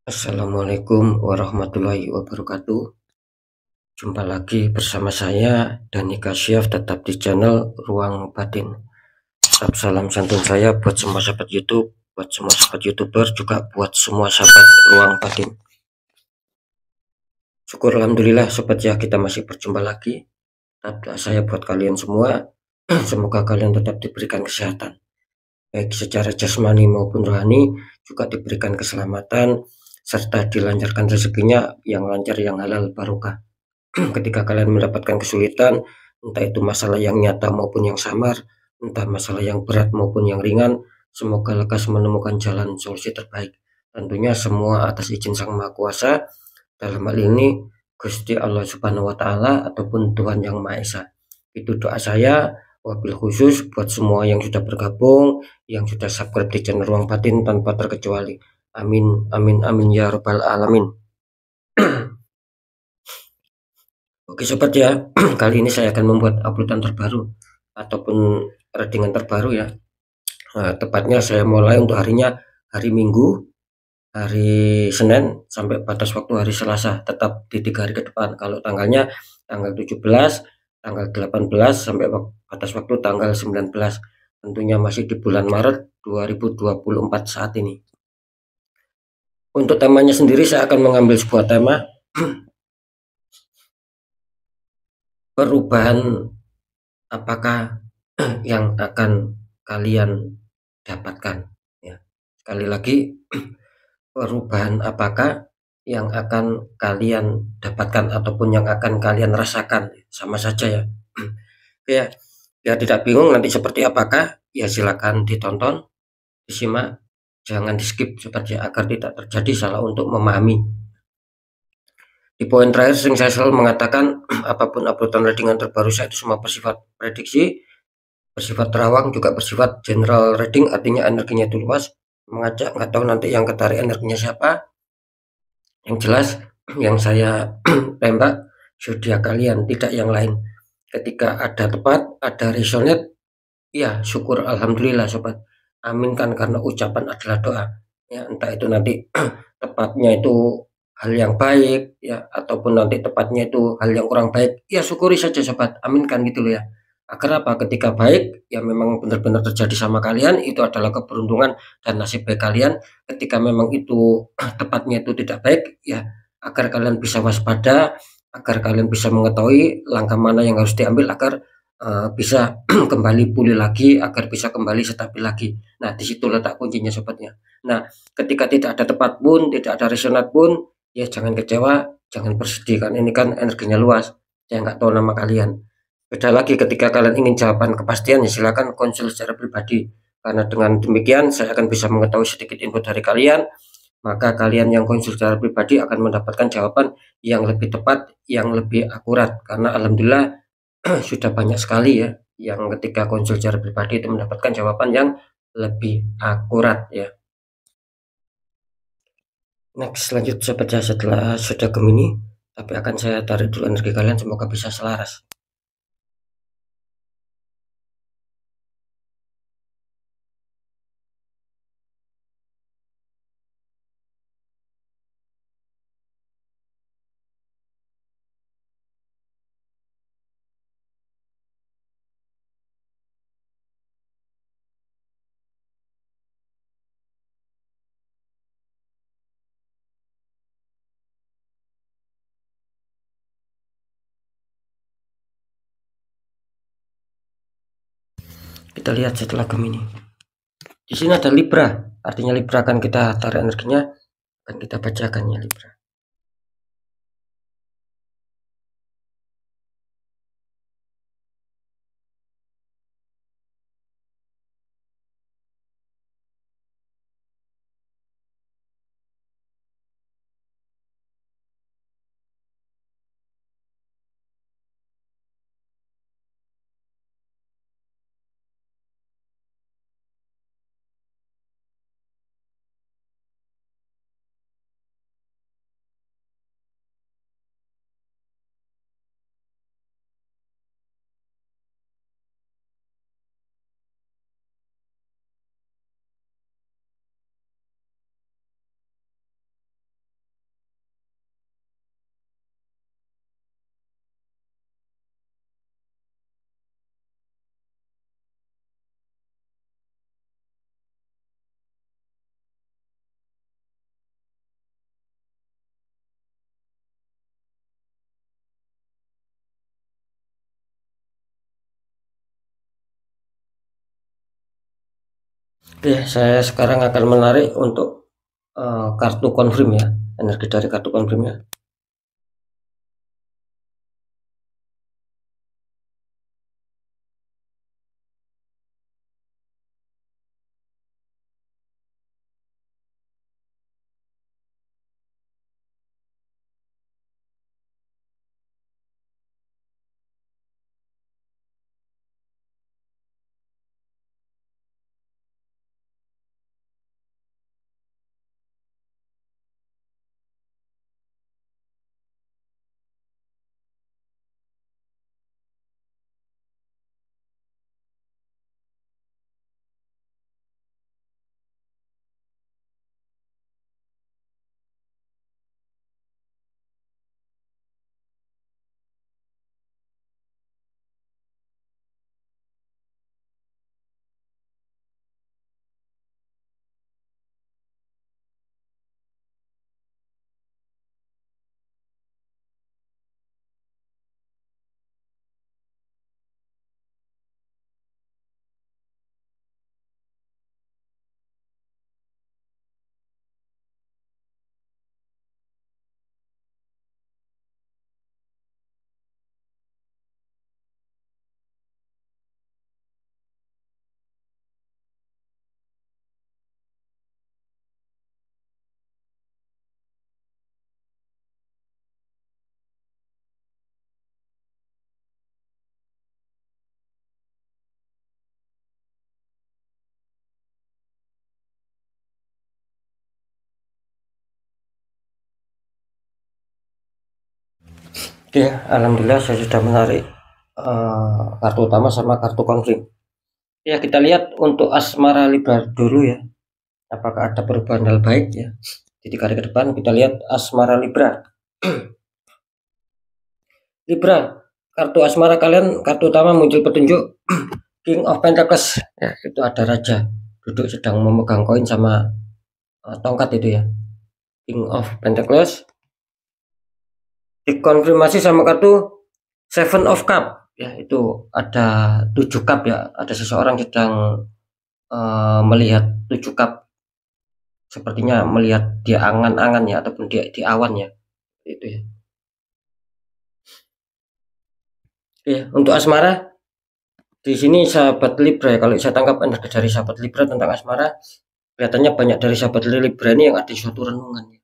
Assalamualaikum warahmatullahi wabarakatuh. Jumpa lagi bersama saya Dani Kasyaf, tetap di channel Ruang Batin. Salam santun saya buat semua sahabat YouTube, buat semua sahabat YouTuber, juga buat semua sahabat Ruang Batin. Syukur alhamdulillah sobat ya, kita masih berjumpa lagi. Doa saya buat kalian semua, semoga kalian tetap diberikan kesehatan, baik secara jasmani maupun rohani, juga diberikan keselamatan serta dilancarkan rezekinya yang lancar, yang halal barokah. Ketika kalian mendapatkan kesulitan, entah itu masalah yang nyata maupun yang samar, entah masalah yang berat maupun yang ringan, semoga lekas menemukan jalan solusi terbaik. Tentunya semua atas izin Sang Maha Kuasa, dalam hal ini Gusti Allah Subhanahu wa Ta'ala ataupun Tuhan Yang Maha Esa. Itu doa saya, wabil khusus buat semua yang sudah bergabung, yang sudah subscribe di channel Ruang Batin tanpa terkecuali. Amin, amin, amin ya Rabbal Alamin. Oke sobat ya, kali ini saya akan membuat uploadan terbaru ataupun readingan terbaru ya. Tepatnya saya mulai untuk hari Minggu, hari Senin sampai batas waktu hari Selasa, tetap di 3 hari ke depan. Kalau tanggalnya tanggal 17, tanggal 18 sampai batas waktu tanggal 19. Tentunya masih di bulan Maret 2024 saat ini. Untuk temanya sendiri saya akan mengambil sebuah tema perubahan apakah yang akan kalian dapatkan ya. Sekali lagi, perubahan apakah yang akan kalian dapatkan ataupun yang akan kalian rasakan, sama saja ya. Ya, ya tidak bingung nanti seperti apakah, ya silakan ditonton, disimak, jangan di skip supaya agar tidak terjadi salah untuk memahami. Di poin terakhir sering saya selalu mengatakan apapun uploadan readingan terbaru saya itu semua bersifat prediksi, bersifat terawang, juga bersifat general reading, artinya energinya itu luas, mengajak, nggak tahu nanti yang ketarik energinya siapa. Yang jelas yang saya tembak zodiak kalian, tidak yang lain. Ketika ada tepat, ada resonate, ya syukur alhamdulillah sobat, aminkan, karena ucapan adalah doa ya. Entah itu nanti tepatnya itu hal yang baik ya, ataupun nanti tepatnya itu hal yang kurang baik, ya syukuri saja sobat, aminkan gitu loh ya. Agar apa? Ketika baik ya memang benar-benar terjadi sama kalian, itu adalah keberuntungan dan nasib baik kalian. Ketika memang itu tepatnya itu tidak baik ya, agar kalian bisa waspada, agar kalian bisa mengetahui langkah mana yang harus diambil agar bisa kembali pulih lagi, agar bisa kembali stabil lagi. Nah, di situ letak kuncinya sobatnya. Nah, ketika tidak ada tepat pun, tidak ada resonat pun, ya jangan kecewa, jangan bersedih, kan ini kan energinya luas. Saya nggak tahu nama kalian. Beda lagi ketika kalian ingin jawaban kepastian, ya silakan konsul secara pribadi. Karena dengan demikian saya akan bisa mengetahui sedikit info dari kalian, maka kalian yang konsul secara pribadi akan mendapatkan jawaban yang lebih tepat, yang lebih akurat. Karena alhamdulillah sudah banyak sekali ya yang ketika konsul secara pribadi itu mendapatkan jawaban yang lebih akurat ya. Next, lanjut sobat ya, setelah sudah Gemini, tapi akan saya tarik dulu energi kalian, semoga bisa selaras. Kita lihat setelah Gemini. Di sini ada Libra, artinya Libra akan kita tarik energinya, akan kita bacakan ya Libra. Oke, saya sekarang akan menarik untuk kartu confirm ya, energi dari kartu confirmnya. Oke, alhamdulillah saya sudah menarik kartu utama sama kartu confirm. Ya, kita lihat untuk asmara Libra dulu ya, apakah ada perubahan hal baik ya di 3 hari ke depan. Kita lihat asmara Libra. Libra, kartu asmara kalian, kartu utama muncul petunjuk King of Pentacles ya, itu ada raja duduk sedang memegang koin sama tongkat itu ya, King of Pentacles. Dikonfirmasi sama kartu Seven of Cup ya, itu ada 7 cup ya, ada seseorang sedang melihat 7 cup, sepertinya melihat di angan-angan ya, ataupun di awan ya, itu ya. Oke, untuk asmara di sini sahabat Libra ya, kalau saya tangkap energi dari sahabat Libra tentang asmara, kelihatannya banyak dari sahabat Libra ini yang ada suatu renungan ya,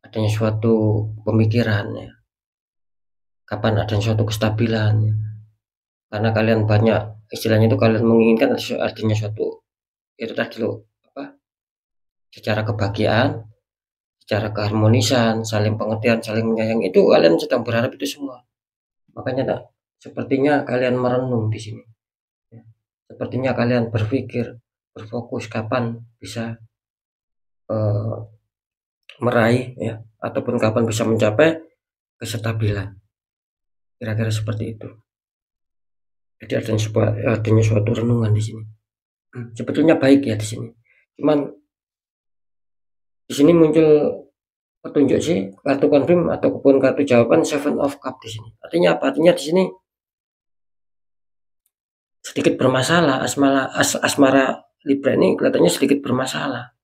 adanya suatu pemikiran ya, kapan adanya suatu kestabilan ya. Karena kalian banyak, istilahnya itu kalian menginginkan adanya suatu, itu tadi loh, apa, secara kebahagiaan, secara keharmonisan, saling pengertian, saling menyayangi, itu kalian sedang berharap itu semua. Makanya tak, sepertinya kalian merenung di sini ya. Sepertinya kalian berpikir, berfokus kapan bisa meraih ya, ataupun kapan bisa mencapai kestabilan, kira-kira seperti itu. Jadi adanya suatu renungan di sini. Sebetulnya baik ya di sini. Cuman di sini muncul petunjuk sih kartu confirm ataupun kartu jawaban Seven of Cup di sini. Artinya apa? Artinya di sini sedikit bermasalah, asmara Libra ini kelihatannya sedikit bermasalah.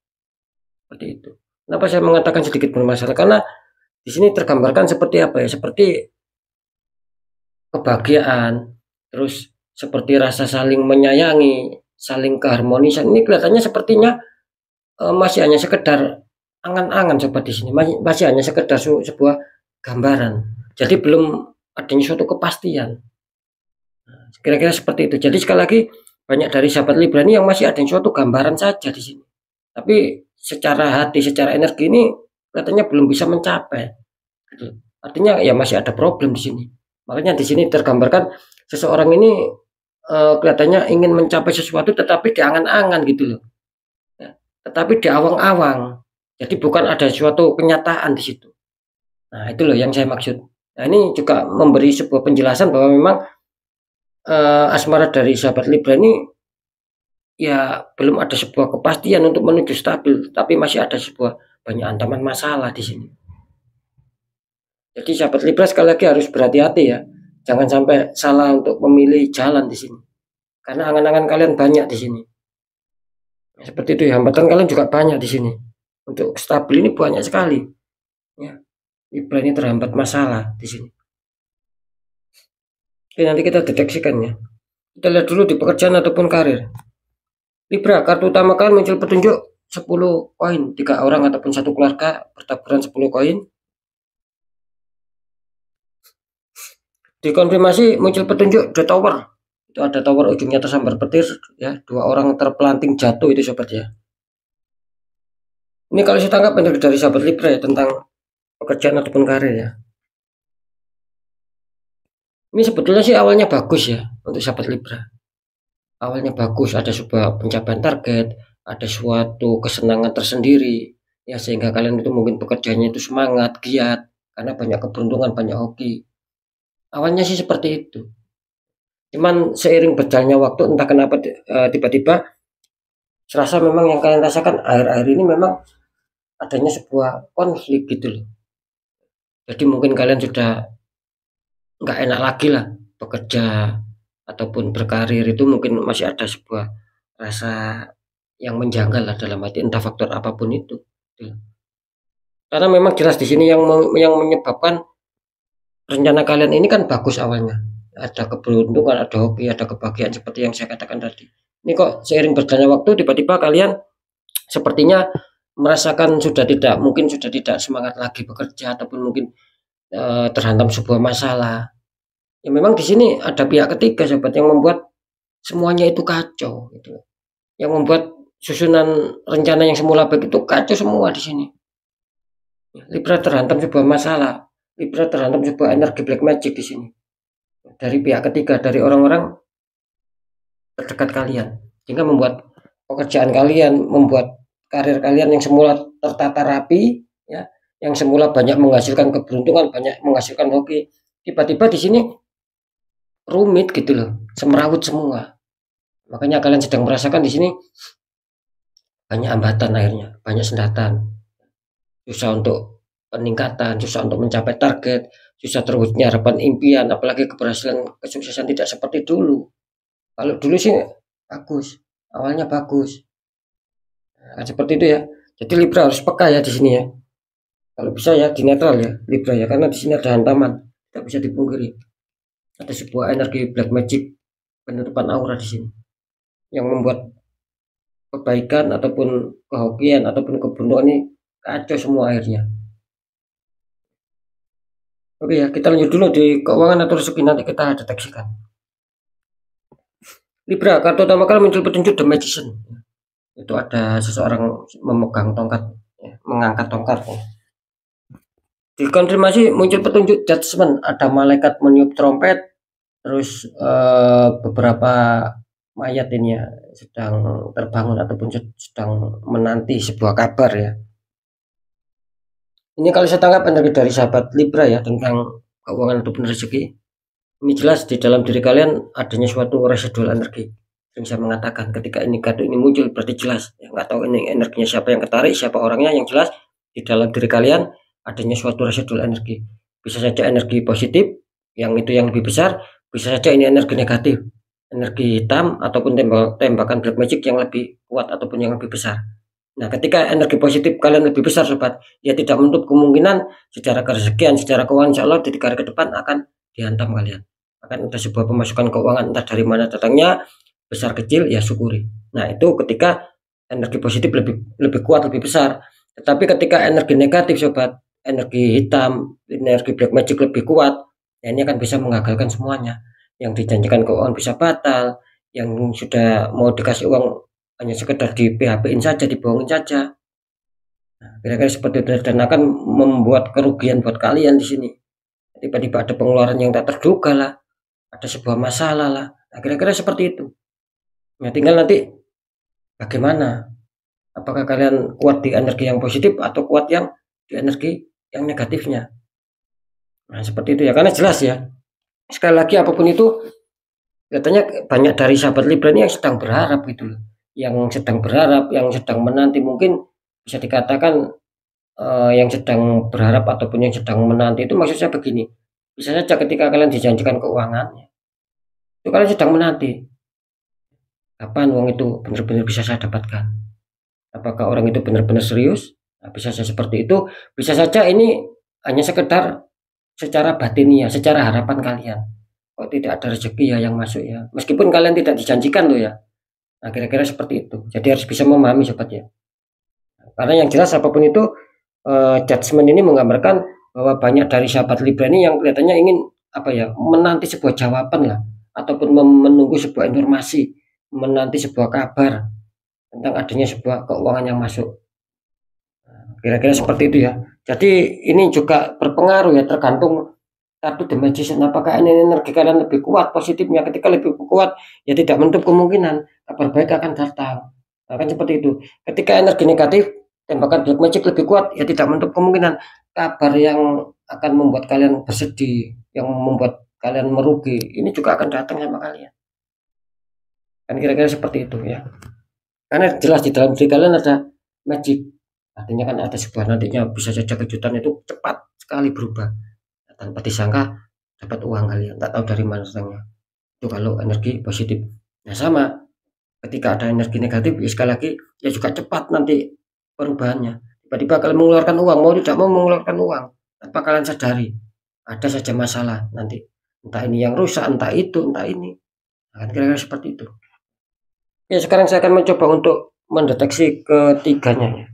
Seperti itu. Kenapa saya mengatakan sedikit bermasalah? Karena di sini tergambarkan seperti apa ya? Seperti kebahagiaan, terus seperti rasa saling menyayangi, saling keharmonisan. Ini kelihatannya sepertinya masih hanya sekedar angan-angan sobat di sini. Masih hanya sekedar sebuah gambaran. Jadi belum adanya suatu kepastian. Kira-kira seperti itu. Jadi sekali lagi, banyak dari sahabat Libra ini yang masih ada suatu gambaran saja di sini. Tapi secara hati, secara energi ini katanya belum bisa mencapai. Artinya ya masih ada problem di sini. Makanya di sini tergambarkan seseorang ini kelihatannya ingin mencapai sesuatu tetapi di angan-angan gitu loh. Ya, tetapi di awang-awang. Jadi bukan ada suatu kenyataan di situ. Nah, itu loh yang saya maksud. Nah, ini juga memberi sebuah penjelasan bahwa memang asmara dari sahabat Libra ini ya belum ada sebuah kepastian untuk menuju stabil, tapi masih ada sebuah banyak ancaman masalah di sini. Jadi sahabat Libra sekali lagi harus berhati-hati ya, jangan sampai salah untuk memilih jalan di sini, karena angan-angan kalian banyak di sini. Seperti itu ya, hambatan kalian juga banyak di sini. Untuk stabil ini banyak sekali. Ya, Libra ini terhambat masalah di sini. Oke, nanti kita deteksikan ya. Kita lihat dulu di pekerjaan ataupun karir. Libra, kartu utama kalian muncul petunjuk 10 koin, 3 orang ataupun satu keluarga bertaburan 10 koin. Dikonfirmasi muncul petunjuk The Tower. Itu ada tower ujungnya tersambar petir ya, 2 orang terpelanting jatuh itu sobat ya. Ini kalau saya tangkap dari sahabat Libra ya, tentang pekerjaan ataupun karir ya. Ini sebetulnya sih awalnya bagus ya untuk sahabat Libra. Awalnya bagus, ada sebuah pencapaian target, ada suatu kesenangan tersendiri ya, sehingga kalian itu mungkin pekerjaannya itu semangat, giat karena banyak keberuntungan, banyak hoki. Awalnya sih seperti itu. Cuman seiring berjalannya waktu entah kenapa tiba-tiba serasa memang yang kalian rasakan akhir-akhir ini memang adanya sebuah konflik gitu loh. Jadi mungkin kalian sudah nggak enak lagi lah bekerja ataupun berkarir, itu mungkin masih ada sebuah rasa yang menjanggal lah dalam hati, entah faktor apapun itu. Karena memang jelas di sini yang menyebabkan rencana kalian ini kan bagus awalnya. Ada keberuntungan, ada hoki, ada kebahagiaan seperti yang saya katakan tadi. Ini kok seiring berjalannya waktu tiba-tiba kalian sepertinya merasakan sudah tidak semangat lagi bekerja ataupun mungkin terhantam sebuah masalah. Ya memang di sini ada pihak ketiga sobat yang membuat semuanya itu kacau gitu. Yang membuat susunan rencana yang semula baik itu kacau semua di sini. Libra terhantam sebuah masalah. Libra terhantam sebuah energi black magic di sini. Dari pihak ketiga, dari orang-orang terdekat kalian. Sehingga membuat pekerjaan kalian, membuat karir kalian yang semula tertata rapi ya, yang semula banyak menghasilkan keberuntungan, banyak menghasilkan hoki, tiba-tiba di sini rumit gitu loh, semrawut semua. Makanya kalian sedang merasakan di sini banyak hambatan akhirnya, banyak sendatan. Susah untuk peningkatan, susah untuk mencapai target, susah terwujudnya harapan impian, apalagi keberhasilan, kesuksesan tidak seperti dulu. Kalau dulu sih bagus, awalnya bagus. Nah, seperti itu ya. Jadi Libra harus peka ya di sini ya. Kalau bisa ya di netral ya Libra ya, karena di sini ada hantaman, tidak bisa dipungkiri. Ada sebuah energi black magic penutupan aura di sini yang membuat kebaikan ataupun kehokian ataupun keberuntungan ini kacau semua akhirnya. Oke ya, kita lanjut dulu di keuangan atau rezeki, nanti kita deteksikan. Libra, kartu utama kalian muncul petunjuk The Magician. Itu ada seseorang memegang tongkat, ya, mengangkat tongkat. Ya. Dikonfirmasi muncul petunjuk Judgment, ada malaikat meniup trompet, terus beberapa mayat ini ya sedang terbangun ataupun sedang menanti sebuah kabar ya. Ini kalau saya tangkap dari sahabat Libra ya tentang keuangan ataupun rezeki. Ini jelas di dalam diri kalian adanya suatu residual energi. Yang saya mengatakan ketika ini kartu ini muncul berarti jelas. Ya, nggak tahu ini energinya siapa yang ketarik, siapa orangnya, yang jelas di dalam diri kalian adanya suatu residual energi. Bisa saja energi positif, yang itu yang lebih besar. Bisa saja ini energi negatif, energi hitam ataupun tembakan black magic yang lebih kuat ataupun yang lebih besar. Nah, ketika energi positif kalian lebih besar sobat, ya tidak menutup kemungkinan secara kerezekian, secara keuangan insya Allah di hari ke depan akan dihantam kalian. Akan ada sebuah pemasukan keuangan entah dari mana datangnya, besar kecil ya syukuri. Nah, itu ketika energi positif lebih kuat, lebih besar. Tetapi ketika energi negatif sobat, energi hitam, energi black magic lebih kuat, ya ini akan bisa menggagalkan semuanya. Yang dijanjikan keuangan bisa batal, yang sudah mau dikasih uang hanya sekedar di PHP-in saja, dibohongin saja. Nah, kira-kira seperti itu dan akan membuat kerugian buat kalian di sini. Tiba-tiba ada pengeluaran yang tak terduga lah, ada sebuah masalah lah. Nah, kira-kira seperti itu. Ya, tinggal nanti bagaimana. Apakah kalian kuat di energi yang positif atau kuat yang di energi yang negatifnya. Nah, seperti itu ya. Karena jelas ya. Sekali lagi apapun itu, katanya banyak dari sahabat Libra ini yang sedang berharap gitu loh. Yang sedang berharap, yang sedang menanti, mungkin bisa dikatakan yang sedang berharap ataupun yang sedang menanti itu maksudnya begini. Bisa saja ketika kalian dijanjikan keuangan, itu kalian sedang menanti kapan uang itu benar-benar bisa saya dapatkan. Apakah orang itu benar-benar serius? Nah, bisa saja seperti itu. Bisa saja ini hanya sekedar secara batinnya, secara harapan kalian. Kok tidak ada rezeki ya yang masuk ya. Meskipun kalian tidak dijanjikan loh ya. Nah, kira-kira seperti itu. Jadi harus bisa memahami sobat ya. Karena yang jelas apapun itu judgement ini menggambarkan bahwa banyak dari sahabat Libra ini yang kelihatannya ingin apa ya, menanti sebuah jawaban lah, ataupun menunggu sebuah informasi, menanti sebuah kabar tentang adanya sebuah keuangan yang masuk. Kira-kira seperti itu ya. Jadi ini juga berpengaruh ya, tergantung kartu The Magician. Apakah ini energi kalian lebih kuat positifnya? Ketika lebih kuat ya tidak menutup kemungkinan kabar baik akan datang. Akan seperti itu. Ketika energi negatif, tembakan black magic lebih kuat ya tidak menutup kemungkinan kabar yang akan membuat kalian bersedih, yang membuat kalian merugi, ini juga akan datang sama kalian. Kan kira-kira seperti itu ya. Karena jelas di dalam diri kalian ada magic. Artinya kan ada sebuah nantinya bisa saja kejutan itu cepat sekali berubah. Tanpa disangka dapat uang kalian, tak tahu dari mana datangnya. Itu kalau energi positif. Nah sama, ketika ada energi negatif ya sekali lagi ya juga cepat nanti perubahannya. Tiba-tiba kalian mengeluarkan uang, mau tidak mau mengeluarkan uang tanpa kalian sadari. Ada saja masalah nanti. Entah ini yang rusak, entah itu, entah ini. Nah, kira-kira seperti itu. Ya sekarang saya akan mencoba untuk mendeteksi ketiganya.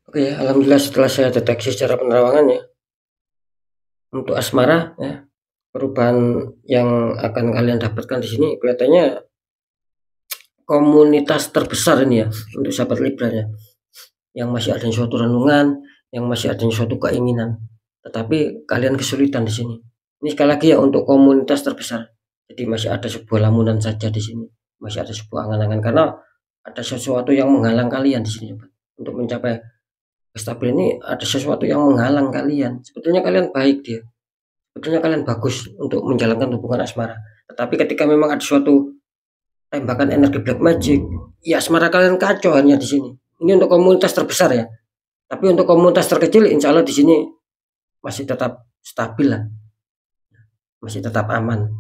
Oke ya, alhamdulillah setelah saya deteksi secara penerawangan ya, untuk asmara ya, perubahan yang akan kalian dapatkan di sini kelihatannya komunitas terbesar ini ya untuk sahabat Libra ya, yang masih ada suatu renungan, yang masih ada suatu keinginan, tetapi kalian kesulitan di sini. Ini sekali lagi ya untuk komunitas terbesar. Jadi masih ada sebuah lamunan saja di sini, masih ada sebuah angan-angan karena ada sesuatu yang menghalang kalian di sini untuk mencapai kestabilan ini. Ada sesuatu yang menghalang kalian. Sebetulnya kalian baik dia, sebetulnya kalian bagus untuk menjalankan hubungan asmara. Tetapi ketika memang ada suatu tembakan energi black magic, ya asmara kalian kacau hanya di sini. Ini untuk komunitas terbesar ya. Tapi untuk komunitas terkecil, insya Allah di sini masih tetap stabil lah, masih tetap aman,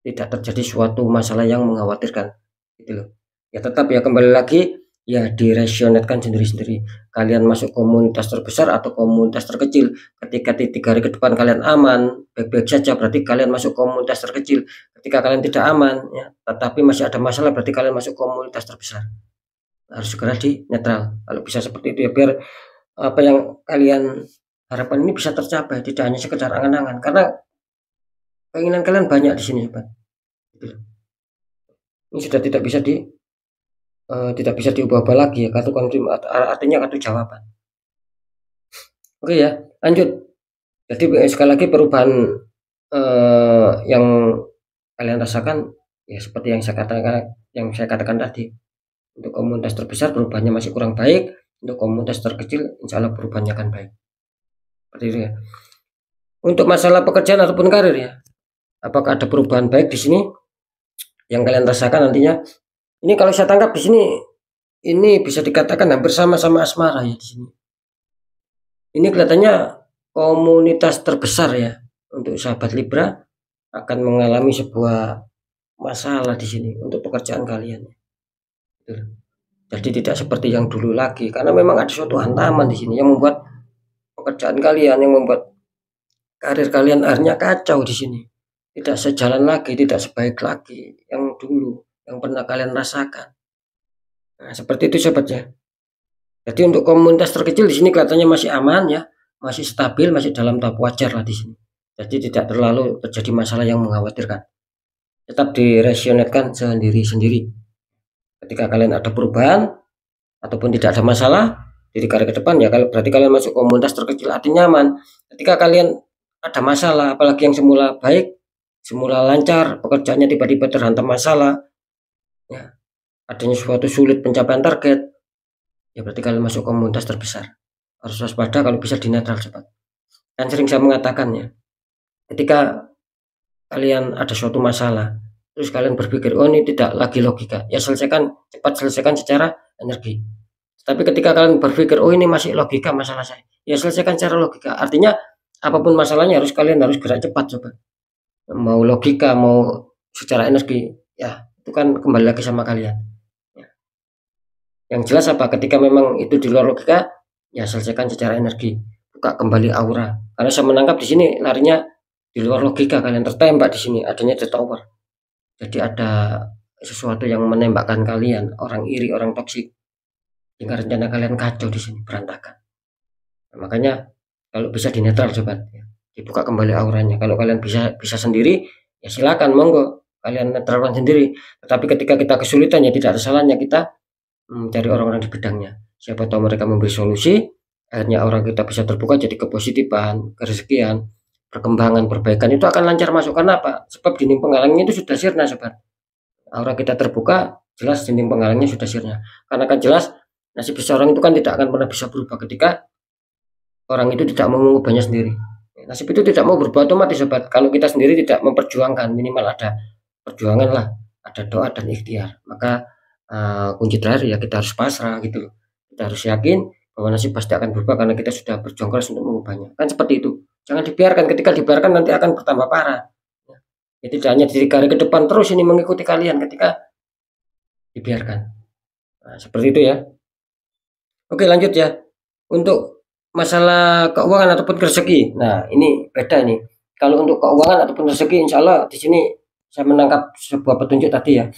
tidak terjadi suatu masalah yang mengkhawatirkan, gitu loh. Ya tetap ya kembali lagi ya diresionetkan sendiri-sendiri. Kalian masuk komunitas terbesar atau komunitas terkecil. Ketika di 3 hari ke depan kalian aman, baik-baik saja, berarti kalian masuk komunitas terkecil. Ketika kalian tidak aman, ya, tetapi masih ada masalah, berarti kalian masuk komunitas terbesar. Harus segera di netral. Kalau bisa seperti itu ya, biar apa yang kalian harapkan ini bisa tercapai, tidak hanya sekedar angan-angan. Karena keinginan kalian banyak di sini, Sobat. Ini sudah tidak bisa diubah-ubah lagi ya, kartu konfirm artinya kartu jawaban. Oke ya, lanjut. Jadi sekali lagi perubahan yang kalian rasakan ya seperti yang saya katakan tadi. Untuk komunitas terbesar perubahannya masih kurang baik, untuk komunitas terkecil insya Allah perubahannya akan baik. Seperti itu ya. Untuk masalah pekerjaan ataupun karir ya, apakah ada perubahan baik di sini yang kalian rasakan nantinya? Ini kalau saya tangkap di sini, ini bisa dikatakan hampir sama-sama asmara ya di sini. Ini kelihatannya komunitas terbesar ya untuk sahabat Libra akan mengalami sebuah masalah di sini untuk pekerjaan kalian. Jadi tidak seperti yang dulu lagi, karena memang ada suatu hantaman di sini yang membuat pekerjaan kalian, yang membuat karir kalian akhirnya kacau di sini. Tidak sejalan lagi, tidak sebaik lagi yang dulu, yang pernah kalian rasakan. Nah, seperti itu sobat ya. Jadi untuk komunitas terkecil di sini kelihatannya masih aman ya, masih stabil, masih dalam tahap wajar lah di sini. Jadi tidak terlalu terjadi masalah yang mengkhawatirkan. Tetap diresionetkan sendiri-sendiri. Ketika kalian ada perubahan ataupun tidak ada masalah di karir ke depan ya, kalau berarti kalian masuk komunitas terkecil, artinya nyaman. Ketika kalian ada masalah, apalagi yang semula baik, semula lancar, pekerjaannya tiba-tiba terhantam masalah, ya, adanya suatu sulit pencapaian target, ya berarti kalian masuk komunitas terbesar. Harus waspada, kalau bisa di netral cepat. Kan sering saya mengatakan ya, ketika kalian ada suatu masalah, terus kalian berpikir, oh ini tidak lagi logika, ya selesaikan, cepat selesaikan secara energi. Tapi ketika kalian berpikir, oh ini masih logika masalah saya, ya selesaikan secara logika. Artinya apapun masalahnya kalian harus gerak cepat coba. Mau logika, mau secara energi, ya itu kan kembali lagi sama kalian. Ya. Yang jelas apa? Ketika memang itu di luar logika, ya selesaikan secara energi. Buka kembali aura. Karena saya menangkap di sini larinya di luar logika, kalian tertembak di sini, adanya the tower. Jadi ada sesuatu yang menembakkan kalian, orang iri, orang toksik. Sehingga rencana kalian kacau di sini, berantakan. Nah, makanya kalau bisa di netral sobat, ya, dibuka kembali auranya. Kalau kalian bisa sendiri, ya silakan, monggo kalian netralkan sendiri. Tetapi ketika kita kesulitan, ya tidak ada salahnya kita mencari orang-orang di bidangnya. Siapa tahu mereka memberi solusi, akhirnya orang kita bisa terbuka, jadi kepositifan, kerezekian, perkembangan, perbaikan itu akan lancar masuk. Karena apa? Sebab dinding penghalangnya itu sudah sirna sobat. Aura kita terbuka, jelas dinding penghalangnya sudah sirna. Karena kan jelas nasib seseorang itu kan tidak akan pernah bisa berubah ketika orang itu tidak mau mengubahnya sendiri. Nasib itu tidak mau berubah otomatis sobat. Kalau kita sendiri tidak memperjuangkan, minimal ada perjuangan lah, ada doa dan ikhtiar. Maka kunci terakhir ya kita harus pasrah gitu loh. Kita harus yakin bahwa nasib pasti akan berubah karena kita sudah berjuang keras untuk mengubahnya. Kan seperti itu. Jangan dibiarkan, ketika dibiarkan nanti akan bertambah parah. Ya, tidak hanya ditarik ke depan terus ini mengikuti kalian ketika dibiarkan. Nah, seperti itu ya. Oke, lanjut ya. Untuk masalah keuangan ataupun rezeki. Nah, ini beda nih. Kalau untuk keuangan ataupun rezeki, insya Allah di sini saya menangkap sebuah petunjuk tadi ya.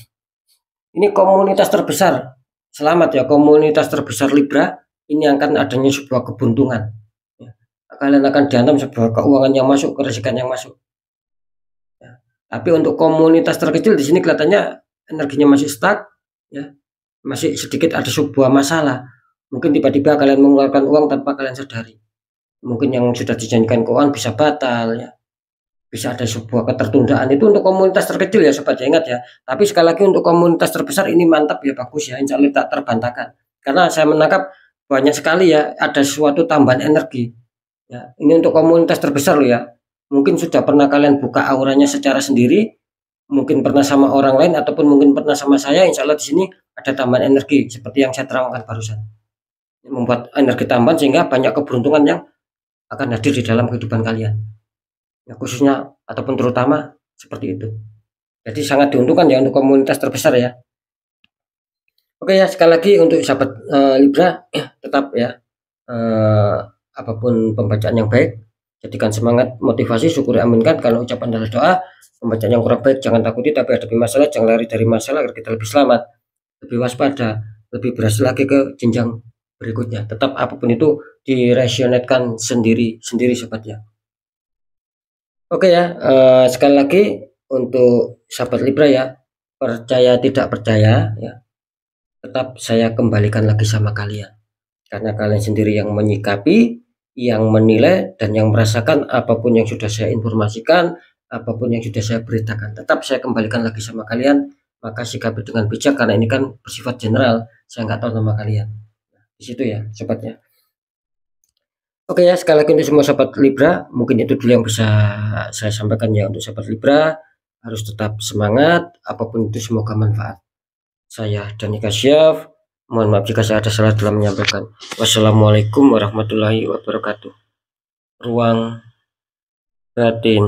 Ini komunitas terbesar. Selamat ya, komunitas terbesar Libra. Ini akan adanya sebuah kebuntungan. Ya. Kalian akan dihantam sebuah keuangan yang masuk, kerezekian yang masuk. Ya. Tapi untuk komunitas terkecil di sini kelihatannya energinya masih stuck, ya, masih sedikit ada sebuah masalah. Mungkin tiba-tiba kalian mengeluarkan uang tanpa kalian sadari. Mungkin yang sudah dijanjikan keuangan bisa batal, ya. Bisa ada sebuah ketertundaan. Itu untuk komunitas terkecil ya sobat, ya, ingat ya. Tapi sekali lagi untuk komunitas terbesar ini mantap ya, bagus ya, insya Allah tak terbantahkan. Karena saya menangkap banyak sekali ya, ada suatu tambahan energi. Ya, ini untuk komunitas terbesar loh ya. Mungkin sudah pernah kalian buka auranya secara sendiri, mungkin pernah sama orang lain ataupun mungkin pernah sama saya. Insya Allah di sini ada tambahan energi seperti yang saya terangkan barusan. Membuat energi tambahan sehingga banyak keberuntungan yang akan hadir di dalam kehidupan kalian. Ya, khususnya ataupun terutama seperti itu. Jadi sangat diuntungkan ya untuk komunitas terbesar ya. Oke ya, sekali lagi untuk sahabat Libra, tetap ya apapun pembacaan yang baik, jadikan semangat, motivasi, syukuri, aminkan. Kalau ucapan adalah doa, pembacaan yang kurang baik jangan takuti, tapi hadapi masalah, jangan lari dari masalah agar kita lebih selamat, lebih waspada, lebih berhasil lagi ke jenjang berikutnya. Tetap apapun itu dirasionetkan sendiri sobat ya. Oke ya, sekali lagi untuk sahabat Libra ya, percaya tidak percaya ya, tetap saya kembalikan lagi sama kalian. Karena kalian sendiri yang menyikapi, yang menilai, dan yang merasakan apapun yang sudah saya informasikan, apapun yang sudah saya beritakan. Tetap saya kembalikan lagi sama kalian, maka sikapi dengan bijak karena ini kan bersifat general, saya nggak tahu nama kalian. Di situ ya sobatnya. Oke ya, sekali lagi untuk semua sahabat Libra, mungkin itu dulu yang bisa saya sampaikan ya untuk sahabat Libra. Harus tetap semangat, apapun itu semoga manfaat. Saya Dani Kasyaf, mohon maaf jika saya ada salah dalam menyampaikan. Wassalamualaikum warahmatullahi wabarakatuh. Ruang batin.